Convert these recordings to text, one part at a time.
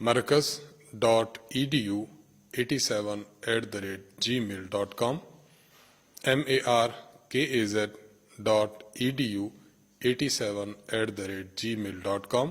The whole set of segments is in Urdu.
markaz.edu87@gmail.com markaz.edu87@gmail.com।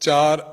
4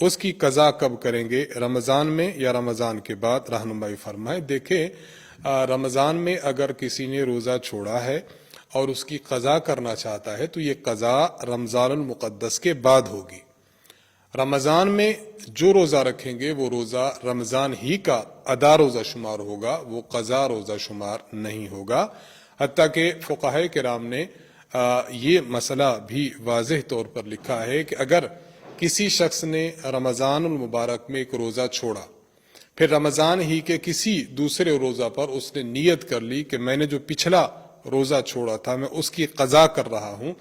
اس کی قضا کب کریں گے، رمضان میں یا رمضان کے بعد؟ رہنمائی فرمائے۔ دیکھیں، رمضان میں اگر کسی نے روزہ چھوڑا ہے اور اس کی قضا کرنا چاہتا ہے تو یہ قضا رمضان المقدس کے بعد ہوگی۔ رمضان میں جو روزہ رکھیں گے وہ روزہ رمضان ہی کا ادا روزہ شمار ہوگا، وہ قضا روزہ شمار نہیں ہوگا۔ حتیٰ کہ فقہائے کرام نے یہ مسئلہ بھی واضح طور پر لکھا ہے کہ اگر کسی شخص نے رمضان المبارک میں ایک روزہ چھوڑا، پھر رمضان ہی کے کسی دوسرے روزہ پر اس نے نیت کر لی کہ میں نے جو پچھلا روزہ چھوڑا تھا میں اس کی قضا کر رہا ہوں،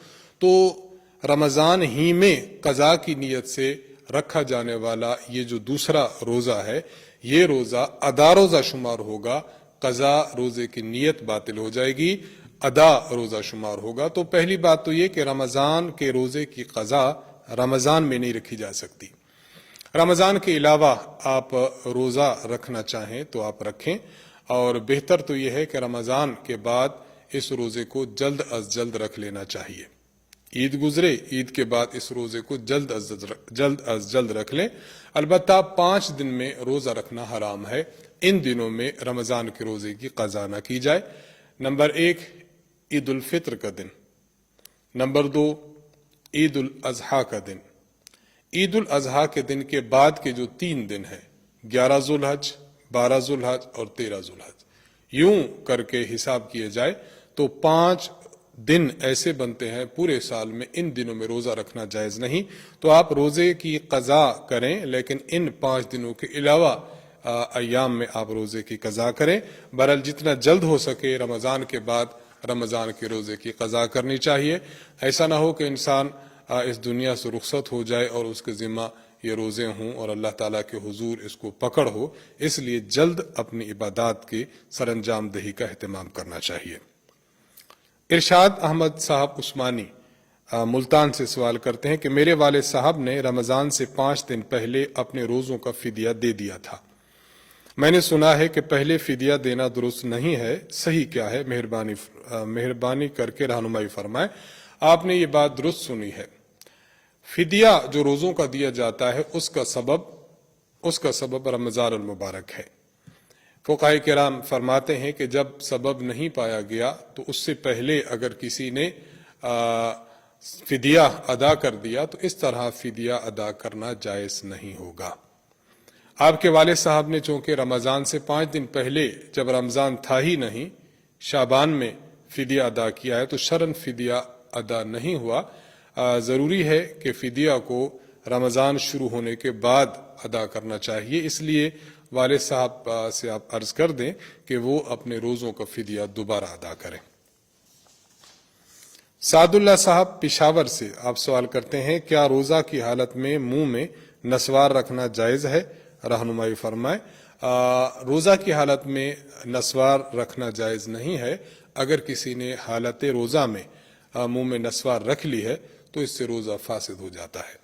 تو رمضان ہی میں قضا کی نیت سے رکھا جانے والا یہ جو دوسرا روزہ ہے یہ روزہ ادا روزہ شمار ہوگا، قضا روزے کی نیت باطل ہو جائے گی، ادا روزہ شمار ہوگا۔ تو پہلی بات تو یہ کہ رمضان کے روزے کی قضا رمضان میں نہیں رکھی جا سکتی۔ رمضان کے علاوہ آپ روزہ رکھنا چاہیں تو آپ رکھیں، اور بہتر تو یہ ہے کہ رمضان کے بعد اس روزے کو جلد از جلد رکھ لینا چاہیے۔ عید گزرے، عید کے بعد اس روزے کو جلد از جلد رکھ لیں۔ البتہ 5 دن میں روزہ رکھنا حرام ہے، ان دنوں میں رمضان کے روزے کی قضا نہ کی جائے۔ نمبر 1 عید الفطر کا دن، نمبر 2 عید الاضحیٰ کا دن۔ عید الاضحیٰ کے دن کے بعد کے جو 3 دن ہیں، 11 ذوالحج، 12 ذوالحج اور 13 ذوالحج، یوں کر کے حساب کیے جائے تو 5 دن ایسے بنتے ہیں پورے سال میں، ان دنوں میں روزہ رکھنا جائز نہیں۔ تو آپ روزے کی قضا کریں، لیکن ان 5 دنوں کے علاوہ ایام میں آپ روزے کی قضا کریں۔ بہرحال جتنا جلد ہو سکے رمضان کے بعد رمضان کے روزے کی قضا کرنی چاہیے۔ ایسا نہ ہو کہ انسان اس دنیا سے رخصت ہو جائے اور اس کے ذمہ یہ روزے ہوں اور اللہ تعالیٰ کے حضور اس کو پکڑ ہو، اس لیے جلد اپنی عبادات کی سر انجام دہی کا اہتمام کرنا چاہیے۔ ارشاد احمد صاحب عثمانی ملتان سے سوال کرتے ہیں کہ میرے والد صاحب نے رمضان سے 5 دن پہلے اپنے روزوں کا فدیہ دے دیا تھا، میں نے سنا ہے کہ پہلے فدیہ دینا درست نہیں ہے، صحیح کیا ہے؟ مہربانی کر کے رہنمائی فرمائیں۔ آپ نے یہ بات درست سنی ہے، فدیہ جو روزوں کا دیا جاتا ہے اس کا سبب رمضان المبارک ہے۔ فقہاء کرام فرماتے ہیں کہ جب سبب نہیں پایا گیا تو اس سے پہلے اگر کسی نے فدیہ ادا کر دیا تو اس طرح فدیہ ادا کرنا جائز نہیں ہوگا۔ آپ کے والد صاحب نے چونکہ رمضان سے 5 دن پہلے جب رمضان تھا ہی نہیں شعبان میں فدیہ ادا کیا ہے تو شرعاً فدیہ ادا نہیں ہوا۔ ضروری ہے کہ فدیہ کو رمضان شروع ہونے کے بعد ادا کرنا چاہیے، اس لیے والد صاحب سے آپ عرض کر دیں کہ وہ اپنے روزوں کا فدیہ دوبارہ ادا کریں۔ سعد اللہ صاحب پشاور سے آپ سوال کرتے ہیں کیا روزہ کی حالت میں منہ میں نسوار رکھنا جائز ہے؟ رہنمائی فرمائیں۔ روزہ کی حالت میں نسوار رکھنا جائز نہیں ہے۔ اگر کسی نے حالت روزہ میں منہ میں نسوار رکھ لی ہے تو اس سے روزہ فاسد ہو جاتا ہے۔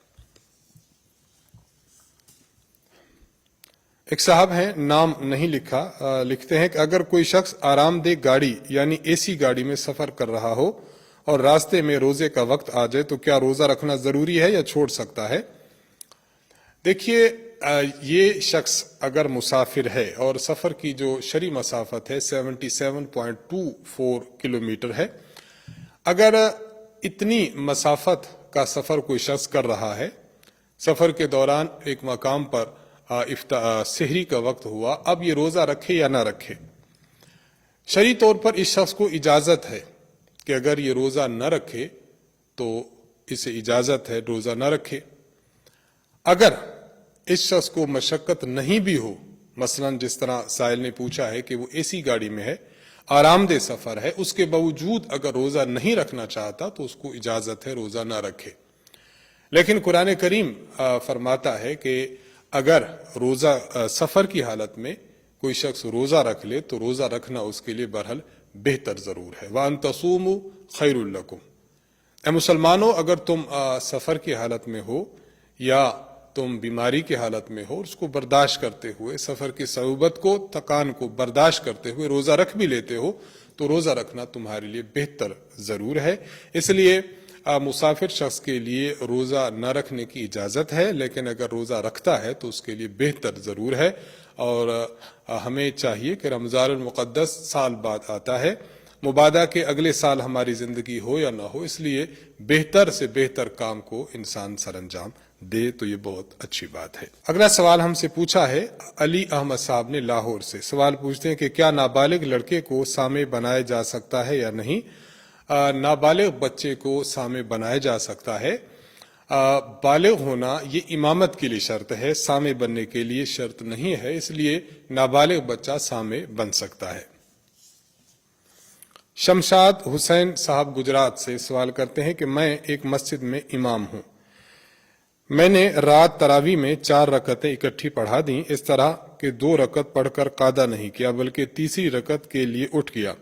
ایک صاحب ہیں، نام نہیں لکھا، لکھتے ہیں کہ اگر کوئی شخص آرام دہ گاڑی یعنی اے سی گاڑی میں سفر کر رہا ہو اور راستے میں روزے کا وقت آ جائے تو کیا روزہ رکھنا ضروری ہے یا چھوڑ سکتا ہے؟ دیکھیے، یہ شخص اگر مسافر ہے اور سفر کی جو شرعی مسافت ہے 77.24 کلومیٹر ہے، اگر اتنی مسافت کا سفر کوئی شخص کر رہا ہے، سفر کے دوران ایک مقام پر سحری کا وقت ہوا، اب یہ روزہ رکھے یا نہ رکھے؟ شرعی طور پر اس شخص کو اجازت ہے کہ اگر یہ روزہ نہ رکھے تو اسے اجازت ہے روزہ نہ رکھے۔ اگر اس شخص کو مشقت نہیں بھی ہو، مثلا جس طرح سائل نے پوچھا ہے کہ وہ اے سی گاڑی میں ہے، آرام دہ سفر ہے، اس کے باوجود اگر روزہ نہیں رکھنا چاہتا تو اس کو اجازت ہے روزہ نہ رکھے۔ لیکن قرآن کریم فرماتا ہے کہ اگر روزہ سفر کی حالت میں کوئی شخص روزہ رکھ لے تو روزہ رکھنا اس کے لیے بہرحال بہتر ضرور ہے۔ وَأَن تَصُومُوا خَيْرٌ لَكُمْ۔ اے مسلمانوں، اگر تم سفر کی حالت میں ہو یا تم بیماری کی حالت میں ہو، اس کو برداشت کرتے ہوئے، سفر کی صعوبت کو، تکان کو برداشت کرتے ہوئے روزہ رکھ بھی لیتے ہو تو روزہ رکھنا تمہارے لیے بہتر ضرور ہے۔ اس لیے مسافر شخص کے لیے روزہ نہ رکھنے کی اجازت ہے، لیکن اگر روزہ رکھتا ہے تو اس کے لیے بہتر ضرور ہے، اور ہمیں چاہیے کہ رمضان المقدس سال بعد آتا ہے، مبادا کہ اگلے سال ہماری زندگی ہو یا نہ ہو، اس لیے بہتر سے بہتر کام کو انسان سر انجام دے تو یہ بہت اچھی بات ہے۔ اگلا سوال ہم سے پوچھا ہے علی احمد صاحب نے لاہور سے، سوال پوچھتے ہیں کہ کیا نابالغ لڑکے کو سامع بنایا جا سکتا ہے یا نہیں؟ نابالغ بچے کو سامع بنایا جا سکتا ہے، بالغ ہونا یہ امامت کے لیے شرط ہے، سامع بننے کے لیے شرط نہیں ہے، اس لیے نابالغ بچہ سامع بن سکتا ہے۔ شمشاد حسین صاحب گجرات سے سوال کرتے ہیں کہ میں ایک مسجد میں امام ہوں، میں نے رات تراویح میں 4 رکعتیں اکٹھی پڑھا دیں، اس طرح کہ 2 رکعت پڑھ کر قاعدہ نہیں کیا بلکہ تیسری رکعت کے لیے اٹھ گیا،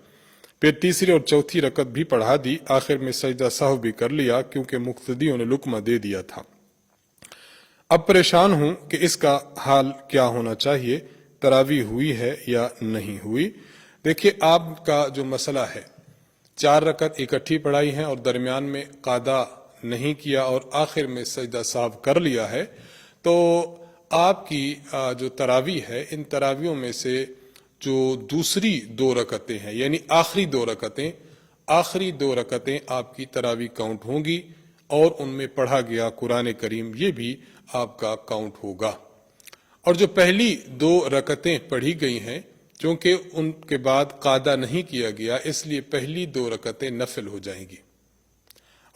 پھر تیسری اور چوتھی رکعت بھی پڑھا دی، آخر میں سجدہ سہو بھی کر لیا کیونکہ مقتدیوں نے لقمہ دے دیا تھا۔ اب پریشان ہوں کہ اس کا حال کیا ہونا چاہیے، تراویح ہوئی ہے یا نہیں ہوئی؟ دیکھیے، آپ کا جو مسئلہ ہے 4 رکعت اکٹھی پڑھائی ہیں اور درمیان میں قاعدہ نہیں کیا اور آخر میں سجدہ سہو کر لیا ہے، تو آپ کی جو تراویح ہے ان تراویحوں میں سے جو دوسری 2 رکعتیں ہیں یعنی آخری 2 رکعتیں آپ کی تراویح کاؤنٹ ہوں گی، اور ان میں پڑھا گیا قرآن کریم یہ بھی آپ کا کاؤنٹ ہوگا، اور جو پہلی 2 رکعتیں پڑھی گئی ہیں چونکہ ان کے بعد قاعدہ نہیں کیا گیا اس لیے پہلی 2 رکعتیں نفل ہو جائیں گی،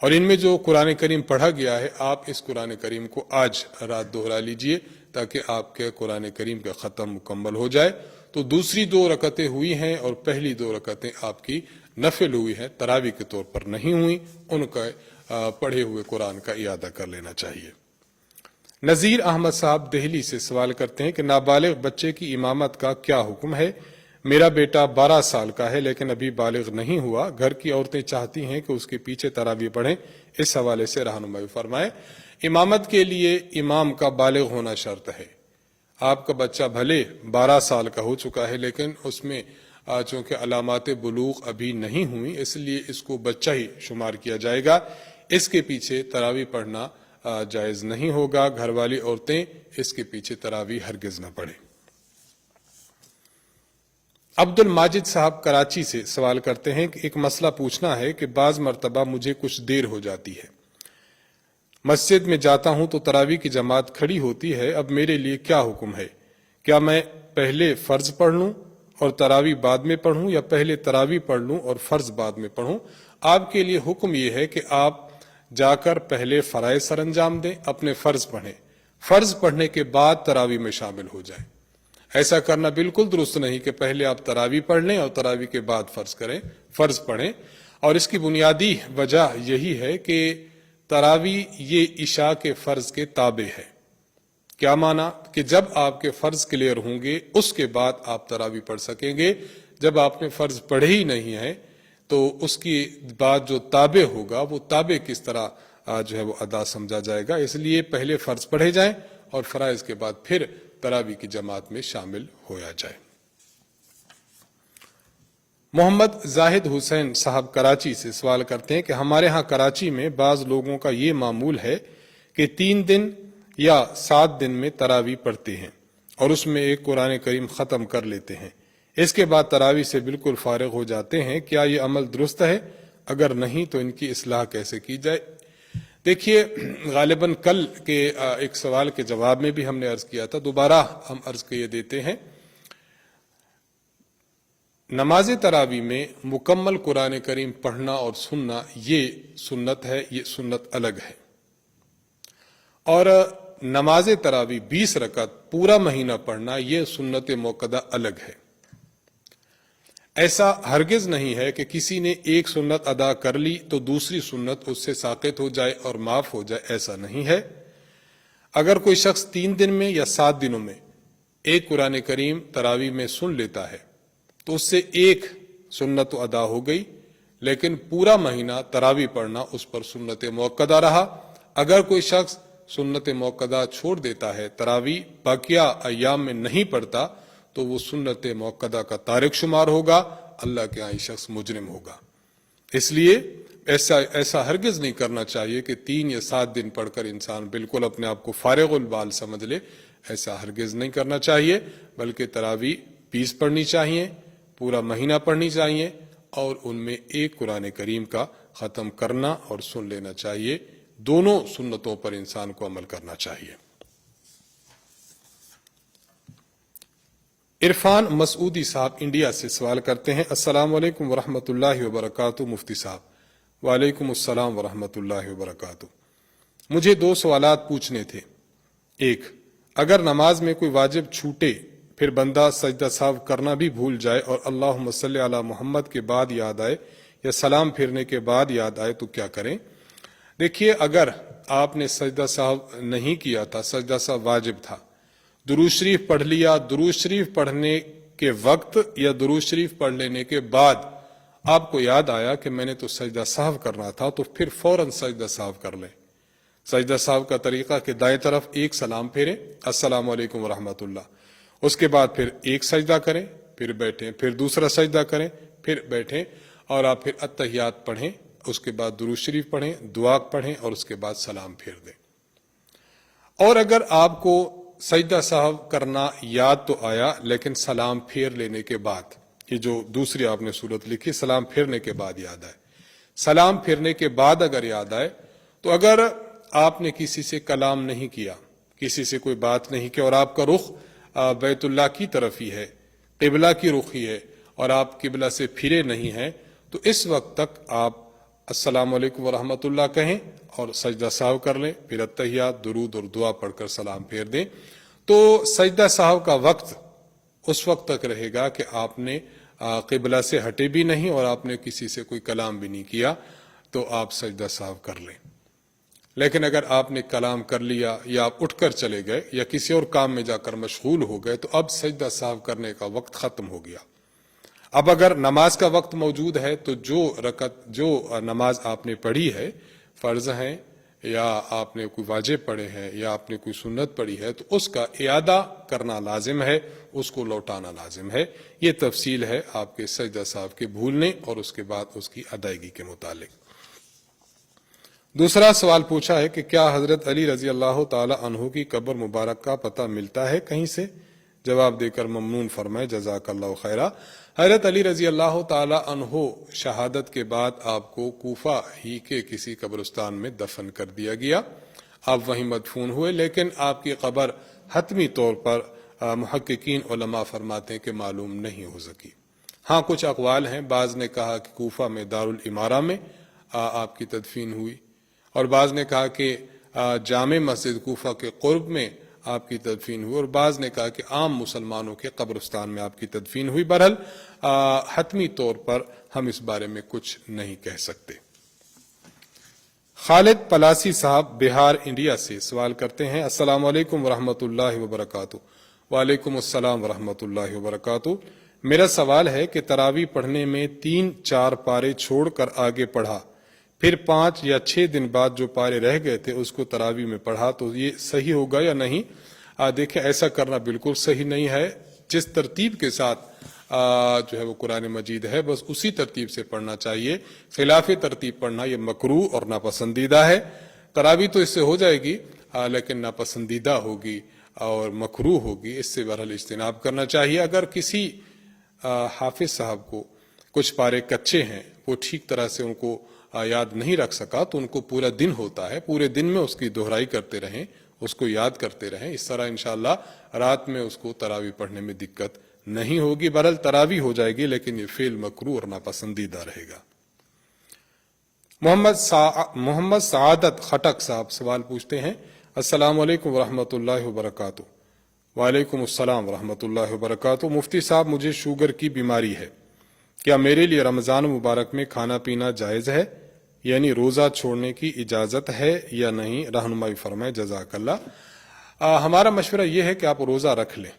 اور ان میں جو قرآن کریم پڑھا گیا ہے آپ اس قرآن کریم کو آج رات دہرا لیجئے تاکہ آپ کے قرآن کریم کا ختم مکمل ہو جائے۔ تو دوسری 2 رکعتیں ہوئی ہیں اور پہلی 2 رکعتیں آپ کی نفل ہوئی ہیں، تراویح کے طور پر نہیں ہوئی، ان کا پڑھے ہوئے قرآن کا اعادہ کر لینا چاہیے۔ نذیر احمد صاحب دہلی سے سوال کرتے ہیں کہ نابالغ بچے کی امامت کا کیا حکم ہے؟ میرا بیٹا 12 سال کا ہے لیکن ابھی بالغ نہیں ہوا، گھر کی عورتیں چاہتی ہیں کہ اس کے پیچھے تراویح پڑھیں، اس حوالے سے رہنمائی فرمائیں۔ امامت کے لیے امام کا بالغ ہونا شرط ہے، آپ کا بچہ بھلے 12 سال کا ہو چکا ہے لیکن اس میں چونکہ علامات بلوغ ابھی نہیں ہوئی اس لیے اس کو بچہ ہی شمار کیا جائے گا، اس کے پیچھے تراویح پڑھنا جائز نہیں ہوگا، گھر والی عورتیں اس کے پیچھے تراویح ہرگز نہ پڑھیں۔ عبد الماجد صاحب کراچی سے سوال کرتے ہیں کہ ایک مسئلہ پوچھنا ہے کہ بعض مرتبہ مجھے کچھ دیر ہو جاتی ہے، مسجد میں جاتا ہوں تو تراویح کی جماعت کھڑی ہوتی ہے، اب میرے لیے کیا حکم ہے؟ کیا میں پہلے فرض پڑھ لوں اور تراویح بعد میں پڑھوں یا پہلے تراویح پڑھ لوں اور فرض بعد میں پڑھوں؟ آپ کے لیے حکم یہ ہے کہ آپ جا کر پہلے فرائض سر انجام دیں، اپنے فرض پڑھیں، فرض پڑھنے کے بعد تراویح میں شامل ہو جائیں۔ ایسا کرنا بالکل درست نہیں کہ پہلے آپ تراویح پڑھ لیں اور تراویح کے بعد فرض پڑھیں، اور اس کی بنیادی وجہ یہی ہے کہ تراویح یہ عشاء کے فرض کے تابع ہے۔ کیا معنی؟ کہ جب آپ کے فرض کلیئر ہوں گے اس کے بعد آپ تراویح پڑھ سکیں گے، جب آپ نے فرض پڑھے ہی نہیں ہے تو اس کی بعد جو تابع ہوگا وہ تابع کس طرح جو ہے وہ ادا سمجھا جائے گا، اس لیے پہلے فرض پڑھے جائیں اور فرائض کے بعد پھر تراویح کی جماعت میں شامل ہویا جائے۔ محمد زاہد حسین صاحب کراچی سے سوال کرتے ہیں کہ ہمارے ہاں کراچی میں بعض لوگوں کا یہ معمول ہے کہ 3 دن یا 7 دن میں تراویح پڑھتے ہیں اور اس میں ایک قرآن کریم ختم کر لیتے ہیں، اس کے بعد تراویح سے بالکل فارغ ہو جاتے ہیں، کیا یہ عمل درست ہے؟ اگر نہیں تو ان کی اصلاح کیسے کی جائے؟ دیکھیے، غالباً کل کے ایک سوال کے جواب میں بھی ہم نے عرض کیا تھا، دوبارہ ہم عرض کیے دیتے ہیں، نماز تراویح میں مکمل قرآن کریم پڑھنا اور سننا یہ سنت ہے، یہ سنت الگ ہے، اور نماز تراویح 20 رکعت پورا مہینہ پڑھنا یہ سنت موقدہ الگ ہے۔ ایسا ہرگز نہیں ہے کہ کسی نے ایک سنت ادا کر لی تو دوسری سنت اس سے ساقط ہو جائے اور معاف ہو جائے، ایسا نہیں ہے۔ اگر کوئی شخص 3 دن میں یا 7 دنوں میں ایک قرآن کریم تراویح میں سن لیتا ہے تو اس سے ایک سنت تو ادا ہو گئی، لیکن پورا مہینہ تراویح پڑھنا اس پر سنت موقدہ رہا۔ اگر کوئی شخص سنت موقدہ چھوڑ دیتا ہے، تراویح باقیہ ایام میں نہیں پڑھتا، تو وہ سنت موقدہ کا تارک شمار ہوگا، اللہ کے ہاں یہ شخص مجرم ہوگا۔ اس لیے ایسا ہرگز نہیں کرنا چاہیے کہ 3 یا 7 دن پڑھ کر انسان بالکل اپنے آپ کو فارغ البال سمجھ لے. ایسا ہرگز نہیں کرنا چاہیے، بلکہ تراویح 20 پڑھنی چاہیے، پورا مہینہ پڑھنی چاہیے، اور ان میں ایک قرآن کریم کا ختم کرنا اور سن لینا چاہیے. دونوں سنتوں پر انسان کو عمل کرنا چاہیے. عرفان مسعودی صاحب انڈیا سے سوال کرتے ہیں، السلام علیکم ورحمۃ اللہ وبرکاتہ مفتی صاحب. وعلیکم السلام ورحمۃ اللہ وبرکاتہ. مجھے 2 سوالات پوچھنے تھے. ایک، اگر نماز میں کوئی واجب چھوٹے پھر بندہ سجدہ سہو کرنا بھی بھول جائے اور اللہم صلی علی محمد کے بعد یاد آئے یا سلام پھرنے کے بعد یاد آئے تو کیا کریں؟ دیکھیے، اگر آپ نے سجدہ سہو نہیں کیا تھا، سجدہ سہو واجب تھا، درود شریف پڑھ لیا، درود شریف پڑھنے کے وقت یا درود شریف پڑھ لینے کے بعد آپ کو یاد آیا کہ میں نے تو سجدہ سہو کرنا تھا، تو پھر فوراً سجدہ سہو کر لیں. سجدہ سہو کا طریقہ کہ دائیں طرف ایک سلام پھیریں، السلام علیکم ورحمۃ اللہ، اس کے بعد پھر ایک سجدہ کریں، پھر بیٹھیں، پھر دوسرا سجدہ کریں، پھر بیٹھیں، اور آپ پھر التحیات پڑھیں، اس کے بعد درود شریف پڑھیں، دعا پڑھیں، اور اس کے بعد سلام پھیر دیں. اور اگر آپ کو سجدہ سہو کرنا یاد تو آیا لیکن سلام پھیر لینے کے بعد، یہ جو دوسری آپ نے صورت لکھی، سلام پھیرنے کے بعد یاد آئے، سلام پھیرنے کے بعد اگر یاد آئے، تو اگر آپ نے کسی سے کلام نہیں کیا، کسی سے کوئی بات نہیں کی، اور آپ کا رخ بیت اللہ کی طرف ہی ہے، قبلہ کی رخ ہی ہے، اور آپ قبلہ سے پھرے نہیں ہیں، تو اس وقت تک آپ السلام علیکم ورحمۃ اللہ کہیں اور سجدہ سہو کر لیں، پھر التحیات، درود اور دعا پڑھ کر سلام پھیر دیں. تو سجدہ سہو کا وقت اس وقت تک رہے گا کہ آپ نے قبلہ سے ہٹے بھی نہیں اور آپ نے کسی سے کوئی کلام بھی نہیں کیا، تو آپ سجدہ سہو کر لیں. لیکن اگر آپ نے کلام کر لیا یا آپ اٹھ کر چلے گئے یا کسی اور کام میں جا کر مشغول ہو گئے، تو اب سجدہ سہو کرنے کا وقت ختم ہو گیا. اب اگر نماز کا وقت موجود ہے تو جو نماز آپ نے پڑھی ہے، فرض ہیں یا آپ نے کوئی واجب پڑھے ہیں یا آپ نے کوئی سنت پڑھی ہے، تو اس کا اعادہ کرنا لازم ہے، اس کو لوٹانا لازم ہے. یہ تفصیل ہے آپ کے سجدہ سہو کے بھولنے اور اس کے بعد اس کی ادائیگی کے متعلق. دوسرا سوال پوچھا ہے کہ کیا حضرت علی رضی اللہ تعالی عنہ کی قبر مبارک کا پتہ ملتا ہے کہیں سے؟ جواب دے کر ممنون فرمائے، جزاک اللہ خیرہ. حضرت علی رضی اللہ تعالی عنہ شہادت کے بعد آپ کو کوفہ ہی کے کسی قبرستان میں دفن کر دیا گیا، آپ وہیں مدفون ہوئے، لیکن آپ کی قبر حتمی طور پر محققین علماء فرماتے ہیں کہ معلوم نہیں ہو سکی. ہاں، کچھ اقوال ہیں، بعض نے کہا کہ کوفہ میں دارالامارہ میں آپ کی تدفین ہوئی، اور بعض نے کہا کہ جامع مسجد کوفہ کے قرب میں آپ کی تدفین ہوئی، اور بعض نے کہا کہ عام مسلمانوں کے قبرستان میں آپ کی تدفین ہوئی. بہرحال حتمی طور پر ہم اس بارے میں کچھ نہیں کہہ سکتے. خالد پلاسی صاحب بہار انڈیا سے سوال کرتے ہیں، السلام علیکم ورحمۃ اللہ وبرکاتہ. وعلیکم السلام ورحمۃ اللہ وبرکاتہ. میرا سوال ہے کہ تراویح پڑھنے میں 3-4 پارے چھوڑ کر آگے پڑھا، پھر 5 یا 6 دن بعد جو پارے رہ گئے تھے اس کو تراویح میں پڑھا، تو یہ صحیح ہوگا یا نہیں؟ دیکھیں، ایسا کرنا بالکل صحیح نہیں ہے. جس ترتیب کے ساتھ جو ہے وہ قرآن مجید ہے، بس اسی ترتیب سے پڑھنا چاہیے. خلاف ترتیب پڑھنا یہ مکروہ اور ناپسندیدہ ہے. تراویح تو اس سے ہو جائے گی لیکن ناپسندیدہ ہوگی اور مکروہ ہوگی، اس سے بہرحال اجتناب کرنا چاہیے. اگر کسی حافظ صاحب کو کچھ پارے کچے ہیں، وہ ٹھیک طرح سے ان کو یاد نہیں رکھ سکا، تو ان کو پورا دن ہوتا ہے، پورے دن میں اس کی دہرائی کرتے رہیں، اس کو یاد کرتے رہیں. اس طرح انشاءاللہ رات میں اس کو تراویح پڑھنے میں دقت نہیں ہوگی. بہرحال تراویح ہو جائے گی لیکن یہ فعل مکروہ اور ناپسندیدہ رہے گا. محمد سعادت خٹک صاحب سوال پوچھتے ہیں، السلام علیکم ورحمۃ اللہ وبرکاتہ. وعلیکم السلام ورحمۃ اللہ وبرکاتہ. مفتی صاحب، مجھے شوگر کی بیماری ہے، کیا میرے لیے رمضان مبارک میں کھانا پینا جائز ہے؟ یعنی روزہ چھوڑنے کی اجازت ہے یا نہیں؟ رہنمائی فرمائے، جزاک اللہ. ہمارا مشورہ یہ ہے کہ آپ روزہ رکھ لیں.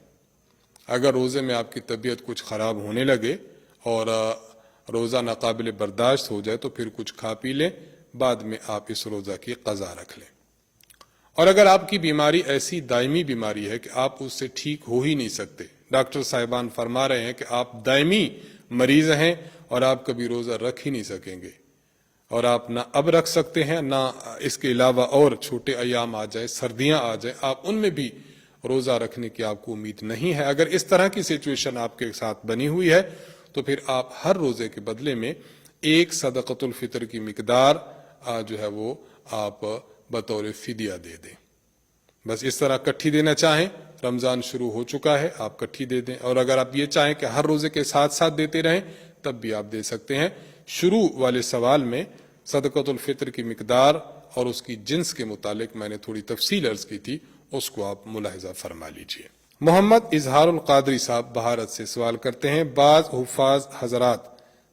اگر روزے میں آپ کی طبیعت کچھ خراب ہونے لگے اور روزہ ناقابل برداشت ہو جائے تو پھر کچھ کھا پی لیں، بعد میں آپ اس روزہ کی قضا رکھ لیں. اور اگر آپ کی بیماری ایسی دائمی بیماری ہے کہ آپ اس سے ٹھیک ہو ہی نہیں سکتے، ڈاکٹر صاحبان فرما رہے ہیں کہ آپ دائمی مریض ہیں اور آپ کبھی روزہ رکھ ہی نہیں سکیں گے، اور آپ نہ اب رکھ سکتے ہیں نہ اس کے علاوہ اور چھوٹے ایام آ جائے، سردیاں آ جائیں، آپ ان میں بھی روزہ رکھنے کی آپ کو امید نہیں ہے، اگر اس طرح کی سچویشن آپ کے ساتھ بنی ہوئی ہے تو پھر آپ ہر روزے کے بدلے میں ایک صدقۃ الفطر کی مقدار جو ہے وہ آپ بطور فدیہ دے دیں. بس اس طرح کٹھی دینا چاہیں، رمضان شروع ہو چکا ہے، آپ کٹھی دے دیں، اور اگر آپ یہ چاہیں کہ ہر روزے کے ساتھ ساتھ دیتے رہیں تب بھی آپ دے سکتے ہیں. شروع والے سوال میں صدقۃ الفطر کی مقدار اور اس کی جنس کے متعلق میں نے تھوڑی تفصیل عرض کی تھی، اس کو آپ ملاحظہ فرما لیجئے. محمد اظہار القادری صاحب بہارت سے سوال کرتے ہیں، بعض حفاظ حضرات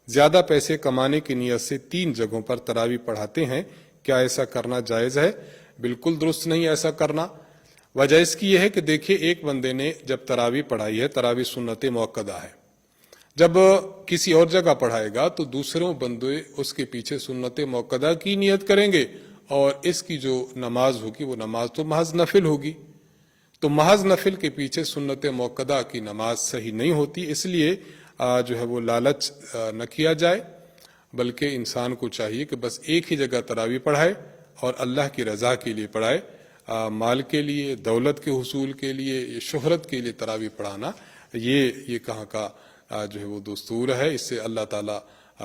زیادہ پیسے کمانے کی نیت سے 3 جگہوں پر تراویح پڑھاتے ہیں، کیا ایسا کرنا جائز ہے؟ بالکل درست نہیں ایسا کرنا. وجہ اس کی یہ ہے کہ دیکھیے، ایک بندے نے جب تراویح پڑھائی ہے، تراویح سنت موقدہ ہے، جب کسی اور جگہ پڑھائے گا تو دوسروں بندے اس کے پیچھے سنت موقدہ کی نیت کریں گے، اور اس کی جو نماز ہوگی وہ نماز تو محض نفل ہوگی. تو محض نفل کے پیچھے سنت موقدہ کی نماز صحیح نہیں ہوتی. اس لیے جو ہے وہ لالچ نہ کیا جائے، بلکہ انسان کو چاہیے کہ بس ایک ہی جگہ تراویح پڑھائے اور اللہ کی رضا کے لیے پڑھائے. مال کے لیے، دولت کے حصول کے لیے، شہرت کے لیے تراویح پڑھانا یہ کہاں کا جو ہے وہ دستور ہے. اس سے اللہ تعالیٰ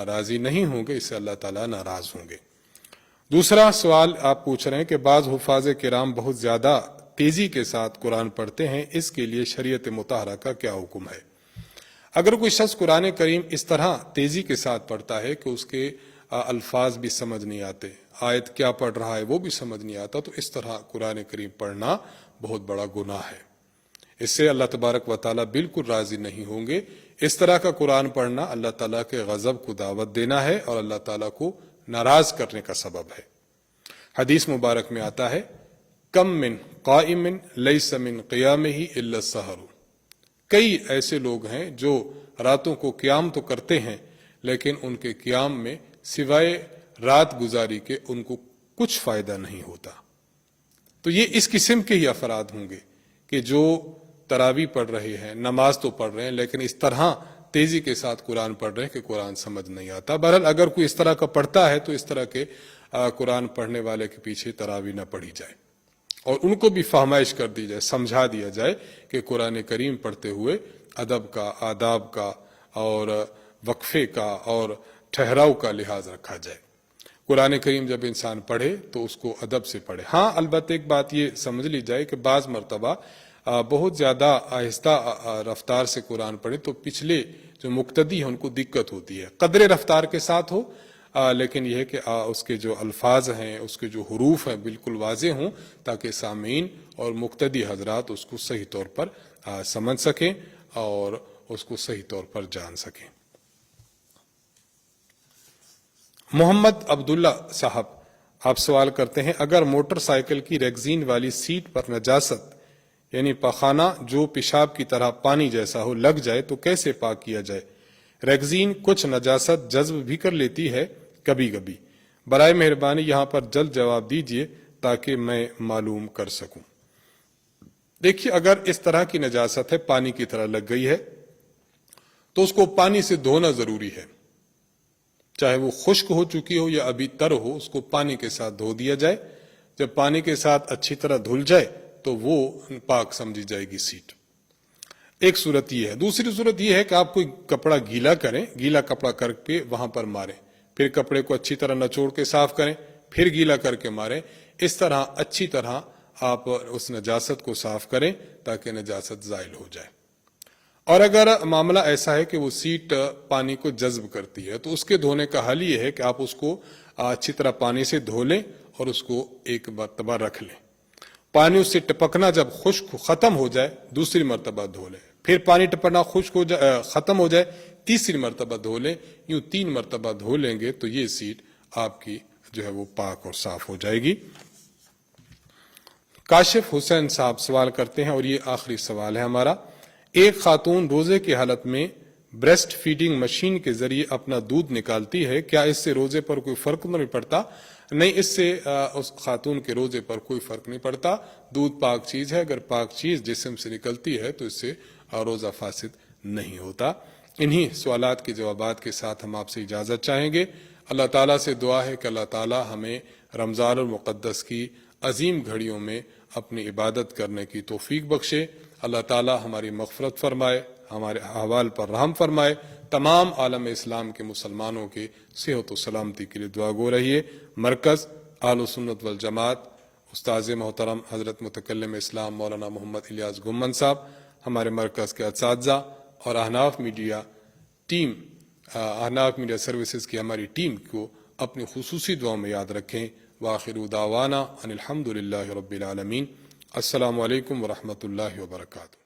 راضی نہیں ہوں گے، اس سے اللہ تعالیٰ ناراض ہوں گے. دوسرا سوال آپ پوچھ رہے ہیں کہ بعض حفاظ کرام بہت زیادہ تیزی کے ساتھ قرآن پڑھتے ہیں، اس کے لیے شریعت مطہرہ کا کیا حکم ہے؟ اگر کوئی شخص قرآن کریم اس طرح تیزی کے ساتھ پڑھتا ہے کہ اس کے الفاظ بھی سمجھ نہیں آتے، آیت کیا پڑھ رہا ہے وہ بھی سمجھ نہیں آتا، تو اس طرح قرآن کریم پڑھنا بہت بڑا گناہ ہے. اس سے اللہ تبارک و تعالیٰ بالکل راضی نہیں ہوں گے. اس طرح کا قرآن پڑھنا اللہ تعالیٰ کے غضب کو دعوت دینا ہے اور اللہ تعالیٰ کو ناراض کرنے کا سبب ہے. حدیث مبارک میں آتا ہے، کم من قائم لیس من قیامہ الا السحر. کئی ایسے لوگ ہیں جو راتوں کو قیام تو کرتے ہیں، لیکن ان کے قیام میں سوائے رات گزاری کے ان کو کچھ فائدہ نہیں ہوتا. تو یہ اس قسم کے ہی افراد ہوں گے کہ جو تراویح پڑھ رہے ہیں، نماز تو پڑھ رہے ہیں، لیکن اس طرح تیزی کے ساتھ قرآن پڑھ رہے ہیں کہ قرآن سمجھ نہیں آتا. بہرحال اگر کوئی اس طرح کا پڑھتا ہے تو اس طرح کے قرآن پڑھنے والے کے پیچھے تراویح نہ پڑھی جائے، اور ان کو بھی فہمائش کر دی جائے، سمجھا دیا جائے کہ قرآن کریم پڑھتے ہوئے ادب کا، آداب کا اور وقفے کا اور ٹھہراؤ کا لحاظ رکھا جائے. قرآن کریم جب انسان پڑھے تو اس کو ادب سے پڑھے. ہاں البتہ ایک بات یہ سمجھ لی جائے کہ بعض مرتبہ بہت زیادہ آہستہ رفتار سے قرآن پڑھے تو پچھلے جو مقتدی ہیں ان کو دقت ہوتی ہے. قدر رفتار کے ساتھ ہو، لیکن یہ ہے کہ اس کے جو الفاظ ہیں، اس کے جو حروف ہیں بالکل واضح ہوں، تاکہ سامعین اور مقتدی حضرات اس کو صحیح طور پر سمجھ سکیں اور اس کو صحیح طور پر جان سکیں. محمد عبداللہ صاحب آپ سوال کرتے ہیں، اگر موٹر سائیکل کی ریگزین والی سیٹ پر نجاست یعنی پخانہ جو پیشاب کی طرح پانی جیسا ہو لگ جائے تو کیسے پاک کیا جائے؟ ریگزین کچھ نجاست جذب بھی کر لیتی ہے کبھی کبھی. برائے مہربانی یہاں پر جلد جواب دیجیے تاکہ میں معلوم کر سکوں. دیکھیے، اگر اس طرح کی نجاست ہے، پانی کی طرح لگ گئی ہے، تو اس کو پانی سے دھونا ضروری ہے. چاہے وہ خشک ہو چکی ہو یا ابھی تر ہو، اس کو پانی کے ساتھ دھو دیا جائے. جب پانی کے ساتھ اچھی طرح دھل جائے تو وہ پاک سمجھی جائے گی سیٹ. ایک صورت یہ ہے. دوسری صورت یہ ہے کہ آپ کوئی کپڑا گیلا کریں، گیلا کپڑا کر کے وہاں پر ماریں، پھر کپڑے کو اچھی طرح نچوڑ کے صاف کریں، پھر گیلا کر کے ماریں. اس طرح اچھی طرح آپ اس نجاست کو صاف کریں تاکہ نجاست زائل ہو جائے. اور اگر معاملہ ایسا ہے کہ وہ سیٹ پانی کو جذب کرتی ہے تو اس کے دھونے کا حل یہ ہے کہ آپ اس کو اچھی طرح پانی سے دھو لیں اور اس کو ایک مرتبہ رکھ لیں. پانی اس سے ٹپکنا جب خشک ختم ہو جائے دوسری مرتبہ دھو لیں، پھر پانی ٹپکنا خشک ہو جائے ختم ہو جائے تیسری مرتبہ دھو لیں. یوں 3 مرتبہ دھو لیں گے تو یہ سیٹ آپ کی جو ہے وہ پاک اور صاف ہو جائے گی. کاشف حسین صاحب سوال کرتے ہیں اور یہ آخری سوال ہے ہمارا، ایک خاتون روزے کی حالت میں بریسٹ فیڈنگ مشین کے ذریعے اپنا دودھ نکالتی ہے، کیا اس سے روزے پر کوئی فرق نہیں پڑتا؟ نہیں، اس سے اس خاتون کے روزے پر کوئی فرق نہیں پڑتا. دودھ پاک چیز ہے، اگر پاک چیز جسم سے نکلتی ہے تو اس سے روزہ فاسد نہیں ہوتا. انہی سوالات کے جوابات کے ساتھ ہم آپ سے اجازت چاہیں گے. اللہ تعالیٰ سے دعا ہے کہ اللہ تعالیٰ ہمیں رمضان المقدس کی عظیم گھڑیوں میں اپنی عبادت کرنے کی توفیق بخشے. اللہ تعالیٰ ہماری مغفرت فرمائے، ہمارے احوال پر رحم فرمائے. تمام عالم اسلام کے مسلمانوں کے صحت و سلامتی کے لیے دعا گو رہیے. مرکز اہل سنت والجماعت، استاذ محترم حضرت متکلم اسلام مولانا محمد الیاس گمن صاحب، ہمارے مرکز کے اساتذہ اور احناف میڈیا سروسز کی ہماری ٹیم کو اپنی خصوصی دعاؤں میں یاد رکھیں. وآخر دعوانا ان الحمد للہ رب العالمین. السلام علیکم ورحمۃ اللہ وبرکاتہ.